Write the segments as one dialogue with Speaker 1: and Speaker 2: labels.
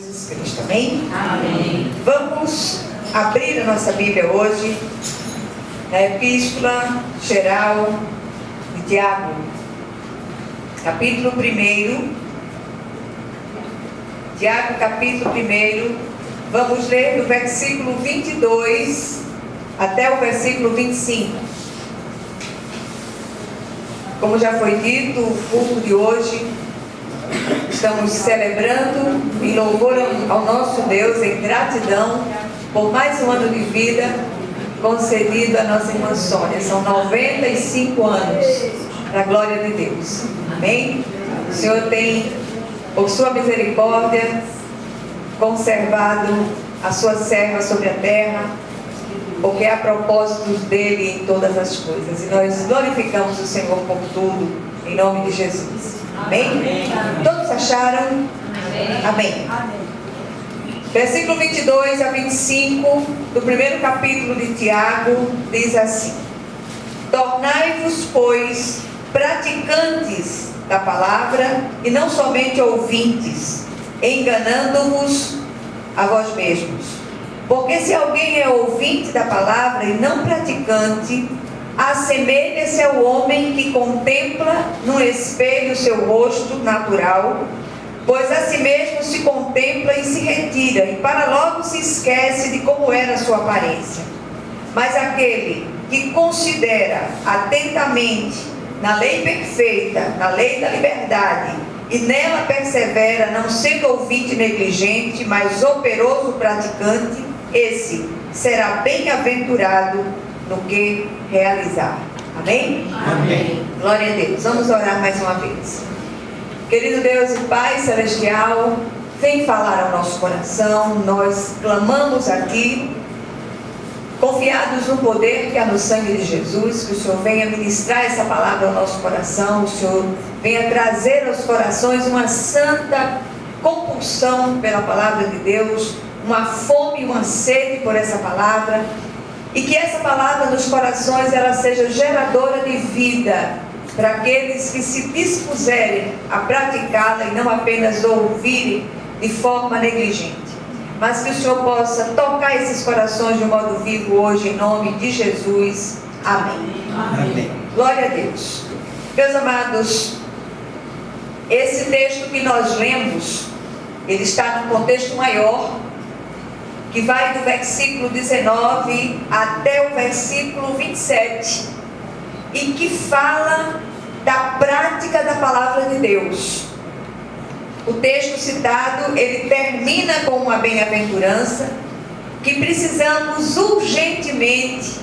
Speaker 1: Jesus Cristo, amém?
Speaker 2: Amém.
Speaker 1: Vamos abrir a nossa Bíblia hoje na Epístola Geral de Tiago, capítulo 1. Tiago, capítulo 1, vamos ler do versículo 22 até o versículo 25. Como já foi dito, o culto de hoje, estamos celebrando em louvor ao nosso Deus, em gratidão por mais um ano de vida concedido à nossa irmã Sônia. São 95 anos, para a glória de Deus. Amém? O Senhor tem, por sua misericórdia, conservado a sua serva sobre a terra, porque há propósitos dele em todas as coisas. E nós glorificamos o Senhor por tudo, em nome de Jesus. Amém? Amém. Todos acharam? Amém. Amém. Amém. Versículo 22 a 25 do primeiro capítulo de Tiago diz assim: tornai-vos, pois, praticantes da palavra e não somente ouvintes, enganando-vos a vós mesmos. Porque se alguém é ouvinte da palavra e não praticante, assemelha-se ao homem que contempla no espelho seu rosto natural, pois a si mesmo se contempla e se retira, e para logo se esquece de como era a sua aparência. Mas aquele que considera atentamente na lei perfeita, na lei da liberdade, e nela persevera, não sendo ouvinte negligente, mas operoso praticante, esse será bem-aventurado no que realizar. Amém?
Speaker 2: Amém.
Speaker 1: Glória a Deus. Vamos orar mais uma vez. Querido Deus e Pai Celestial, vem falar ao nosso coração. Nós clamamos aqui, confiados no poder que há no sangue de Jesus, que o Senhor venha ministrar essa palavra ao nosso coração, o Senhor venha trazer aos corações uma santa compulsão pela palavra de Deus, uma fome e uma sede por essa palavra, e que essa palavra nos corações ela seja geradora de vida para aqueles que se dispuserem a praticá-la e não apenas ouvirem de forma negligente. Mas que o Senhor possa tocar esses corações de um modo vivo hoje, em nome de Jesus. Amém.
Speaker 2: Amém.
Speaker 1: Glória a Deus. Meus amados, esse texto que nós lemos, ele está num contexto maior, que vai do versículo 19 até o versículo 27, e que fala da prática da palavra de Deus. O texto citado, ele termina com uma bem-aventurança que precisamos urgentemente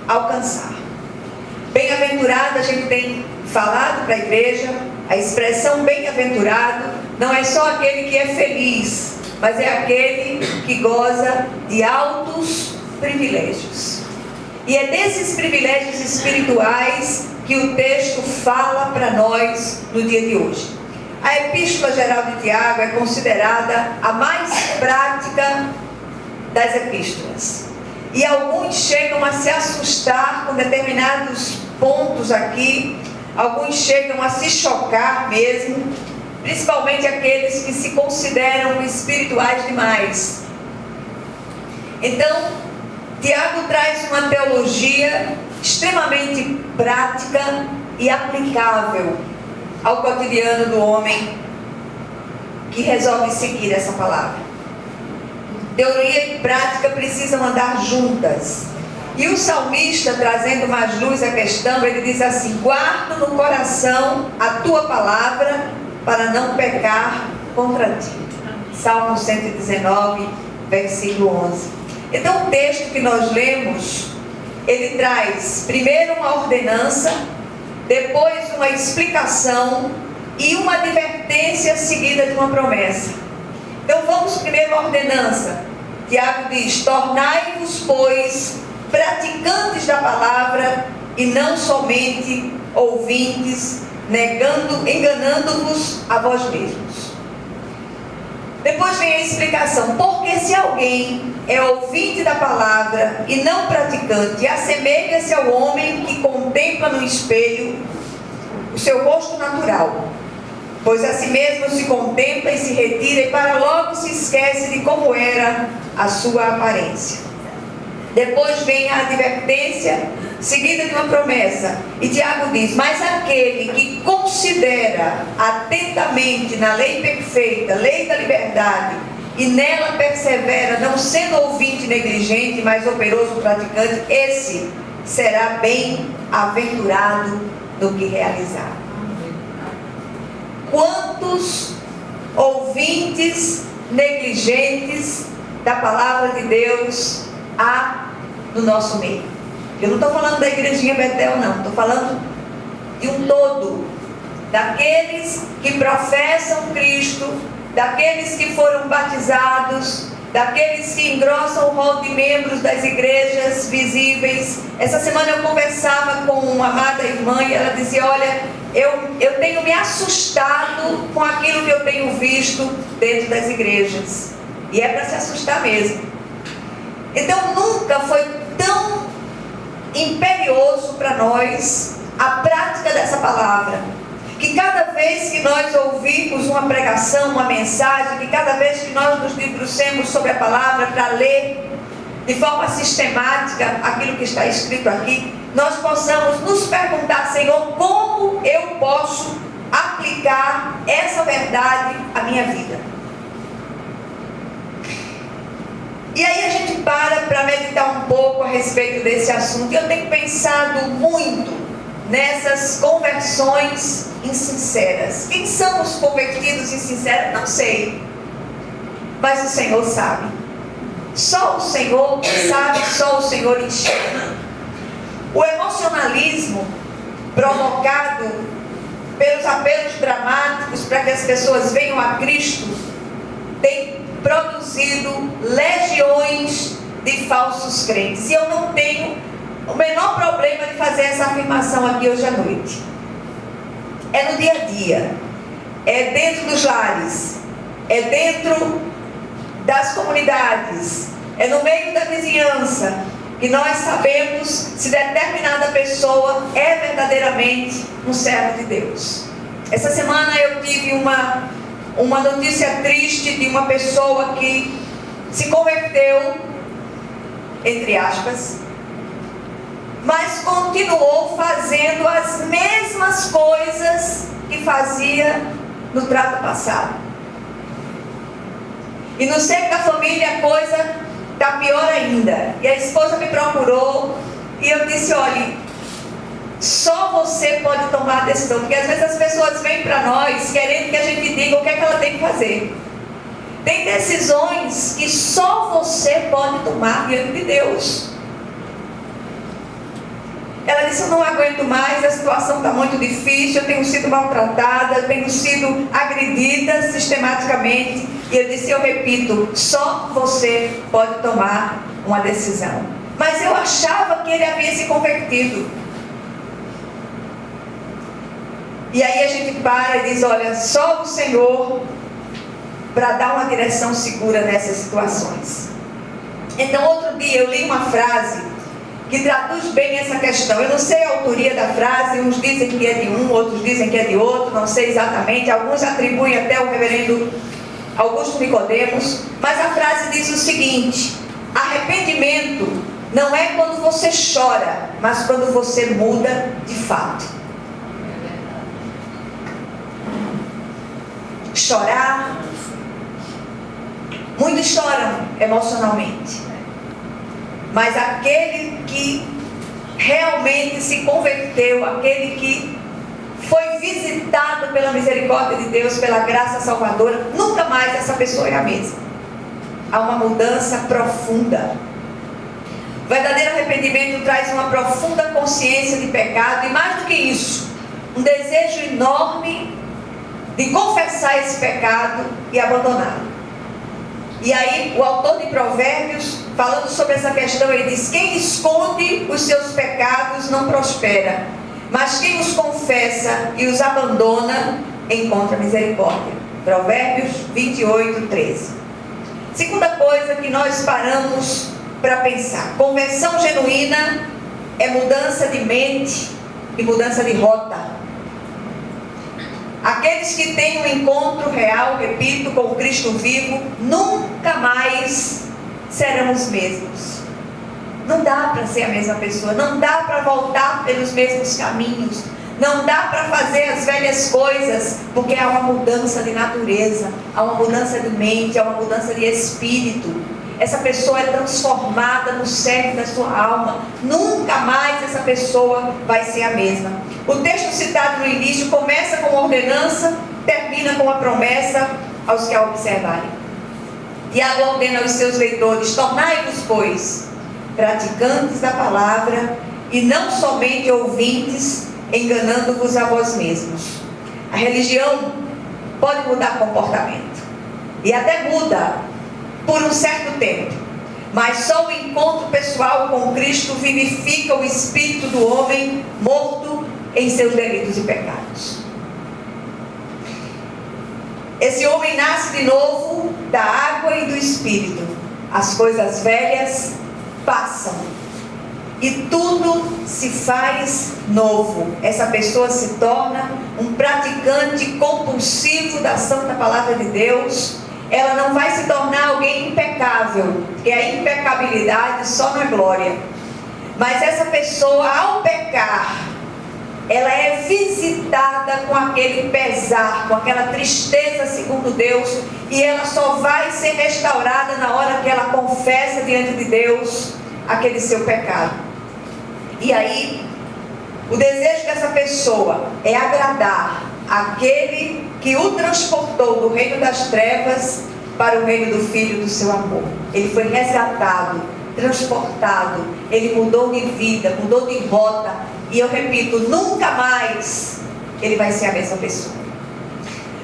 Speaker 1: alcançar. Bem-aventurado, a gente tem falado para a igreja, a expressão bem-aventurado não é só aquele que é feliz, mas é aquele que goza de altos privilégios. E é desses privilégios espirituais que o texto fala para nós no dia de hoje. A Epístola Geral de Tiago é considerada a mais prática das epístolas. E alguns chegam a se assustar com determinados pontos aqui, alguns chegam a se chocar mesmo, principalmente aqueles que se consideram espirituais demais. Então, Tiago traz uma teologia extremamente prática e aplicável ao cotidiano do homem que resolve seguir essa palavra. Teoria e prática precisam andar juntas. E o salmista, trazendo mais luz à questão, ele diz assim: guardo no coração a tua palavra para não pecar contra ti. Salmo 119, versículo 11. Então o texto que nós lemos, ele traz primeiro uma ordenança, depois uma explicação e uma advertência seguida de uma promessa. Então vamos primeiro à ordenança. Tiago diz: tornai-vos, pois, praticantes da palavra e não somente ouvintes, enganando-vos a vós mesmos. Depois vem a explicação: porque se alguém é ouvinte da palavra e não praticante, assemelha-se ao homem que contempla no espelho o seu rosto natural, pois a si mesmo se contempla e se retira, e para logo se esquece como era a sua aparência. Depois vem a advertência, seguida de uma promessa. E Tiago diz: mas aquele que considera atentamente na lei perfeita, lei da liberdade, e nela persevera, não sendo ouvinte negligente, mas operoso praticante, esse será bem-aventurado no que realizar. Quantos ouvintes negligentes da palavra de Deus há no nosso meio? Eu não estou falando da igrejinha Betel, não. Estou falando de um todo. Daqueles que professam Cristo, daqueles que foram batizados, daqueles que engrossam o rol de membros das igrejas visíveis. Essa semana eu conversava com uma amada irmã e ela dizia: olha, eu tenho me assustado com aquilo que eu tenho visto dentro das igrejas. E é para se assustar mesmo. Então nunca foi tão imperioso para nós a prática dessa palavra, que cada vez que nós ouvimos uma pregação, uma mensagem, que cada vez que nós nos debrucemos sobre a palavra para ler de forma sistemática aquilo que está escrito aqui, nós possamos nos perguntar: Senhor, como eu posso aplicar essa verdade à minha vida? E aí a gente para meditar um pouco a respeito desse assunto. E eu tenho pensado muito nessas conversões insinceras. Quem são os convertidos insinceros? Não sei. Mas o Senhor sabe. Só o Senhor sabe, só o Senhor enxerga. O emocionalismo provocado pelos apelos dramáticos para que as pessoas venham a Cristo tem produzido legiões de falsos crentes. E eu não tenho o menor problema de fazer essa afirmação aqui hoje à noite. É no dia a dia, é dentro dos lares, é dentro das comunidades, é no meio da vizinhança, que nós sabemos se determinada pessoa é verdadeiramente um servo de Deus. Essa semana eu tive uma notícia triste de uma pessoa que se converteu, entre aspas, mas continuou fazendo as mesmas coisas que fazia no trato passado. E no seio da família a coisa está pior ainda. E a esposa me procurou e eu disse: olha, só você pode tomar a decisão, porque às vezes as pessoas vêm para nós querendo que a gente diga o que é que ela tem que fazer. Tem decisões que só você pode tomar diante de Deus. Ela disse: eu não aguento mais, a situação está muito difícil, eu tenho sido maltratada, eu tenho sido agredida sistematicamente. E eu disse: eu repito, só você pode tomar uma decisão. Mas eu achava que ele havia se convertido. E aí a gente para e diz: olha, só o Senhor para dar uma direção segura nessas situações. Então outro dia eu li uma frase que traduz bem essa questão. Eu não sei a autoria da frase, uns dizem que é de um, outros dizem que é de outro, não sei exatamente, alguns atribuem até o reverendo Augusto Nicodemos, mas a frase diz o seguinte: arrependimento não é quando você chora, mas quando você muda de fato. Chorar, muitos choram emocionalmente, mas aquele que realmente se converteu, aquele que foi visitado pela misericórdia de Deus, pela graça salvadora, nunca mais essa pessoa é a mesma. Há uma mudança profunda. O verdadeiro arrependimento traz uma profunda consciência de pecado, e mais do que isso, um desejo enorme de confessar esse pecado e abandoná-lo. E aí o autor de Provérbios, falando sobre essa questão, ele diz: quem esconde os seus pecados não prospera, mas quem os confessa e os abandona encontra misericórdia. Provérbios 28, 13. Segunda coisa que nós paramos para pensar: conversão genuína é mudança de mente e mudança de rota. Aqueles que têm um encontro real, repito, com o Cristo vivo, nunca mais serão os mesmos. Não dá para ser a mesma pessoa, não dá para voltar pelos mesmos caminhos, não dá para fazer as velhas coisas, porque há uma mudança de natureza, há uma mudança de mente, há uma mudança de espírito. Essa pessoa é transformada no cerne da sua alma. Nunca mais essa pessoa vai ser a mesma. O texto citado no início começa com uma ordenança, termina com uma promessa aos que a observarem. Tiago ordena aos seus leitores: tornai-vos, pois, praticantes da palavra e não somente ouvintes, enganando-vos a vós mesmos. A religião pode mudar comportamento, e até muda por um certo tempo, mas só o encontro pessoal com Cristo vivifica o espírito do homem morto em seus delitos e pecados. Esse homem nasce de novo da água e do espírito. As coisas velhas passam e tudo se faz novo. Essa pessoa se torna um praticante compulsivo da santa palavra de Deus. Ela não vai se tornar alguém impecável, porque a impecabilidade só na glória. Mas essa pessoa, ao pecar, ela é visitada com aquele pesar, com aquela tristeza segundo Deus, e ela só vai ser restaurada na hora que ela confessa diante de Deus aquele seu pecado. E aí, o desejo dessa pessoa é agradar aquele que o transportou do reino das trevas para o reino do Filho do seu amor. Ele foi resgatado, transportado, ele mudou de vida, mudou de rota, e eu repito, nunca mais ele vai ser a mesma pessoa.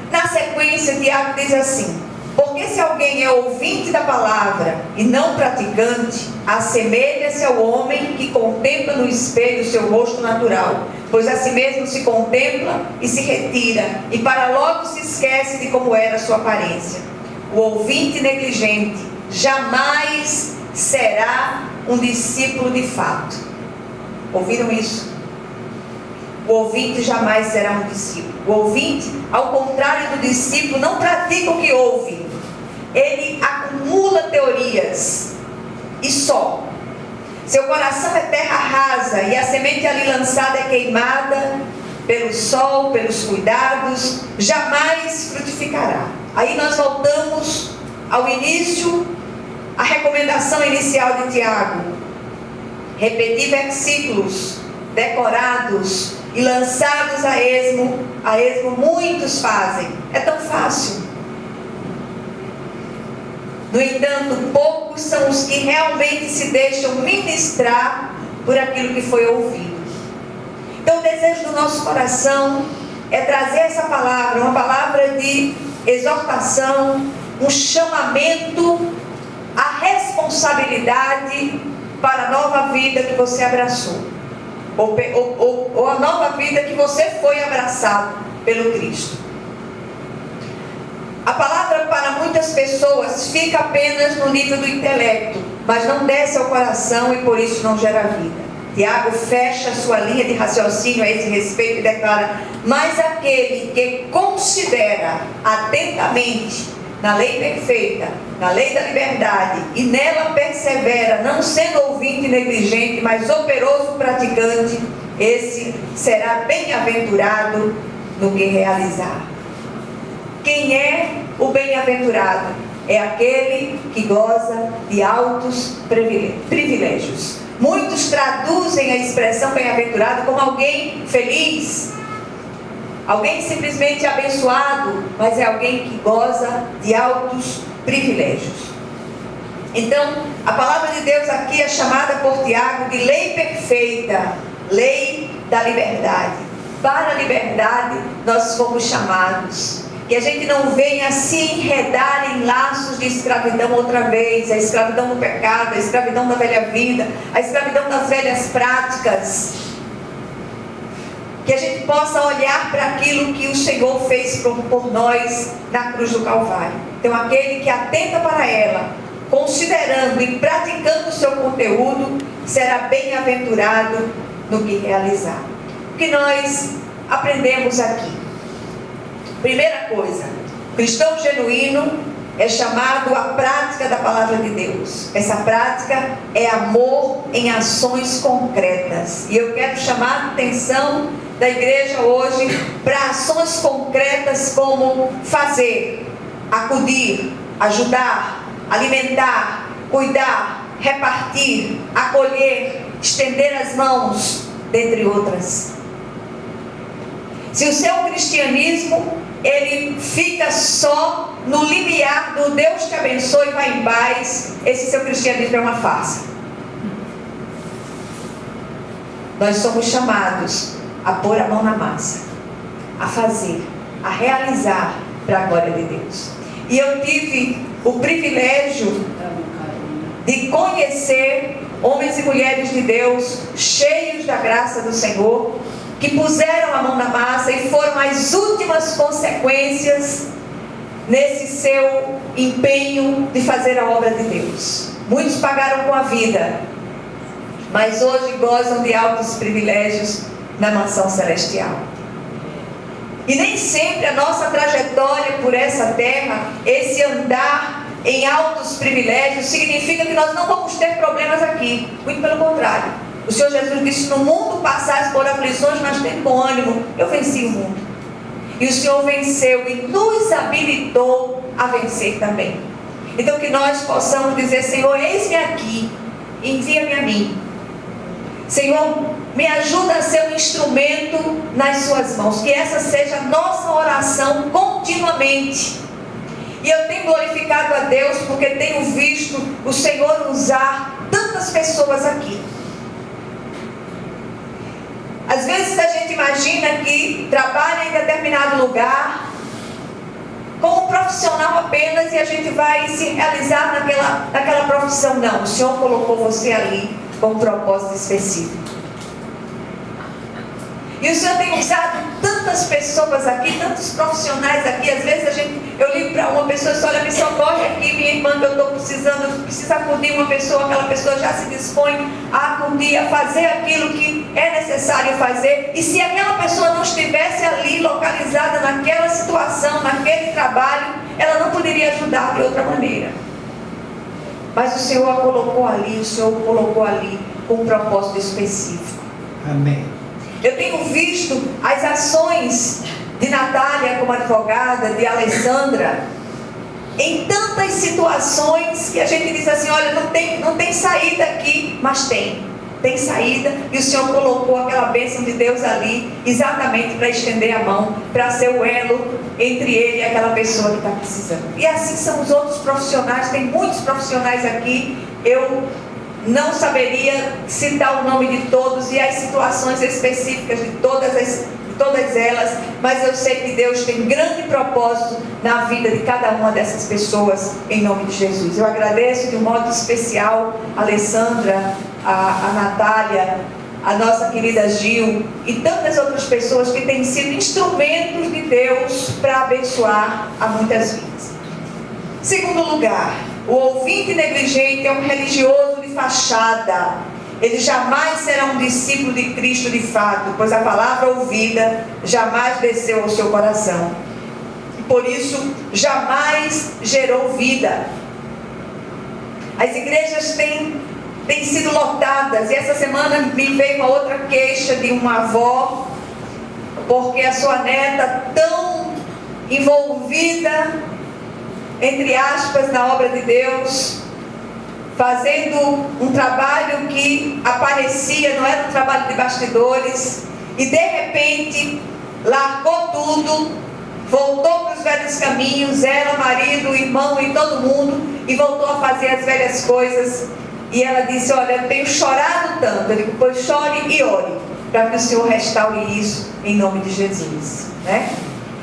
Speaker 1: Na sequência, Tiago diz assim: porque se alguém é ouvinte da palavra e não praticante, assemelha-se ao homem que contempla no espelho o seu rosto natural, pois a si mesmo se contempla e se retira, e para logo se esquece de como era a sua aparência. O ouvinte negligente jamais será um discípulo de fato. Ouviram isso? O ouvinte jamais será um discípulo. O ouvinte, ao contrário do discípulo, não pratica o que ouve. Ele acumula teorias e só. Seu coração é terra rasa e a semente ali lançada é queimada pelo sol, pelos cuidados, jamais frutificará. Aí nós voltamos ao início, a recomendação inicial de Tiago: repetir versículos decorados e lançados a esmo muitos fazem. É tão fácil. No entanto, poucos são os que realmente se deixam ministrar por aquilo que foi ouvido. Então o desejo do nosso coração é trazer essa palavra, uma palavra de exortação, um chamamento à responsabilidade para a nova vida que você abraçou, ou a nova vida que você foi abraçado pelo Cristo. A palavra para muitas pessoas fica apenas no nível do intelecto, mas não desce ao coração e por isso não gera vida. Tiago fecha sua linha de raciocínio a esse respeito e declara: mas aquele que considera atentamente na lei perfeita, na lei da liberdade, e nela persevera, não sendo ouvinte negligente, mas operoso praticante, esse será bem-aventurado no que realizar. Quem é o bem-aventurado? É aquele que goza de altos privilégios. Muitos traduzem a expressão bem-aventurado como alguém feliz, alguém simplesmente abençoado, mas é alguém que goza de altos privilégios. Então, a palavra de Deus aqui é chamada por Tiago de lei perfeita, lei da liberdade. Para a liberdade nós fomos chamados. Que a gente não venha se enredar em laços de escravidão outra vez, a escravidão do pecado, a escravidão da velha vida, a escravidão das velhas práticas. Que a gente possa olhar para aquilo que o Senhor fez por nós na cruz do Calvário. Então aquele que atenta para ela, considerando e praticando o seu conteúdo, será bem-aventurado no que realizar. O que nós aprendemos aqui? Primeira coisa, o cristão genuíno é chamado à prática da palavra de Deus. Essa prática é amor em ações concretas. E eu quero chamar a atenção da igreja hoje para ações concretas como fazer, acudir, ajudar, alimentar, cuidar, repartir, acolher, estender as mãos, dentre outras. Se o seu cristianismo ele fica só no limiar do Deus te abençoe e vai em paz, esse seu cristianismo é uma farsa. Nós somos chamados a pôr a mão na massa, a fazer, a realizar para a glória de Deus. E eu tive o privilégio de conhecer homens e mulheres de Deus cheios da graça do Senhor, que puseram a mão na massa e foram as últimas consequências nesse seu empenho de fazer a obra de Deus. Muitos pagaram com a vida, mas hoje gozam de altos privilégios na mansão celestial. E nem sempre a nossa trajetória por essa terra, esse andar em altos privilégios, significa que nós não vamos ter problemas aqui. Muito pelo contrário. O Senhor Jesus disse: no mundo passais por aflições, mas tem bom ânimo, eu venci o mundo. E o Senhor venceu e nos habilitou a vencer também. Então que nós possamos dizer: Senhor, eis-me aqui, envia-me a mim. Senhor, me ajuda a ser um instrumento nas suas mãos. Que essa seja a nossa oração continuamente. E eu tenho glorificado a Deus porque tenho visto o Senhor usar tantas pessoas aqui. Às vezes a gente imagina que trabalha em determinado lugar como profissional apenas e a gente vai se realizar naquela profissão. Não, o Senhor colocou você ali com um propósito específico. E o Senhor tem usado tantas pessoas aqui, tantos profissionais aqui. Às vezes eu ligo para uma pessoa e digo: olha, me socorre aqui, minha irmã, que eu estou precisando, preciso acudir uma pessoa. Aquela pessoa já se dispõe a acudir, a fazer aquilo que é necessário fazer. E se aquela pessoa não estivesse ali, localizada naquela situação, naquele trabalho, ela não poderia ajudar de outra maneira. Mas o Senhor a colocou ali, o Senhor a colocou ali com um propósito específico.
Speaker 3: Amém.
Speaker 1: Eu tenho visto as ações de Natália como advogada, de Alessandra, em tantas situações que a gente diz assim: olha, não tem saída aqui, mas tem saída, e o Senhor colocou aquela bênção de Deus ali, exatamente para estender a mão, para ser o elo entre ele e aquela pessoa que está precisando. E assim são os outros profissionais, tem muitos profissionais aqui. Eu não saberia citar o nome de todos e as situações específicas de todas elas, mas eu sei que Deus tem grande propósito na vida de cada uma dessas pessoas, em nome de Jesus. Eu agradeço de um modo especial a Alessandra, a Natália, a nossa querida Gil e tantas outras pessoas que têm sido instrumentos de Deus para abençoar a muitas vidas. Segundo lugar, o ouvinte negligente é um religioso de fachada. Ele jamais será um discípulo de Cristo de fato, pois a palavra ouvida jamais desceu ao seu coração. E por isso, jamais gerou vida. As igrejas têm sido lotadas. E essa semana me veio uma outra queixa de uma avó, porque a sua neta, tão envolvida, entre aspas, na obra de Deus, fazendo um trabalho que aparecia, não era um trabalho de bastidores, e de repente largou tudo, voltou para os velhos caminhos, ela, o marido, o irmão e todo mundo, e voltou a fazer as velhas coisas. E ela disse: olha, eu tenho chorado tanto. Eu digo: pois chore e ore, para que o Senhor restaure isso em nome de Jesus, né?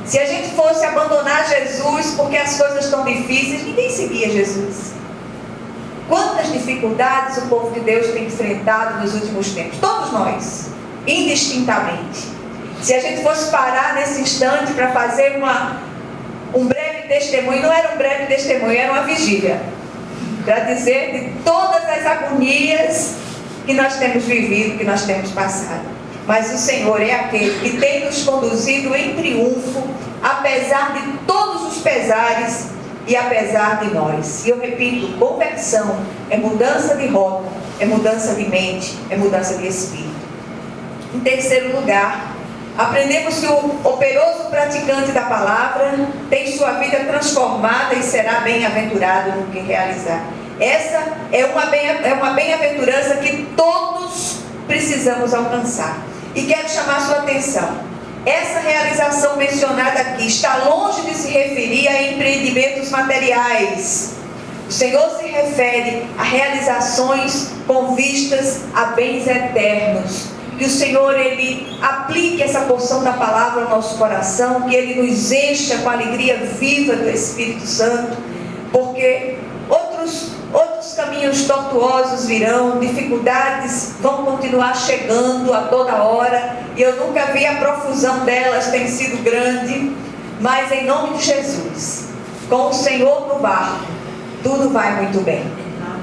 Speaker 1: Se a gente fosse abandonar Jesus porque as coisas estão difíceis, ninguém seguia Jesus. Quantas dificuldades o povo de Deus tem enfrentado nos últimos tempos? Todos nós, indistintamente. Se a gente fosse parar nesse instante para fazer um breve testemunho, não era um breve testemunho, era uma vigília, para dizer de todas as agonias que nós temos vivido, que nós temos passado. Mas o Senhor é aquele que tem nos conduzido em triunfo, apesar de todos os pesares e apesar de nós. E eu repito, conversão é mudança de rota, é mudança de mente, é mudança de espírito. Em terceiro lugar, aprendemos que o operoso praticante da palavra tem sua vida transformada e será bem-aventurado no que realizar. Essa é uma bem-aventurança que todos precisamos alcançar. E quero chamar sua atenção. Essa realização mencionada aqui está longe de se referir a empreendimentos materiais. O Senhor se refere a realizações com vistas a bens eternos. Que o Senhor, Ele aplique essa porção da palavra ao nosso coração, que Ele nos encha com a alegria viva do Espírito Santo, porque outros caminhos tortuosos virão, dificuldades vão continuar chegando a toda hora, e eu nunca vi a profusão delas, tem sido grande, mas em nome de Jesus, com o Senhor no barco, tudo vai muito bem.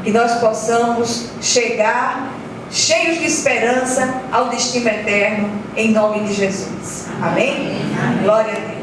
Speaker 1: Que nós possamos chegar cheios de esperança ao destino eterno, em nome de Jesus. Amém? Glória a Deus.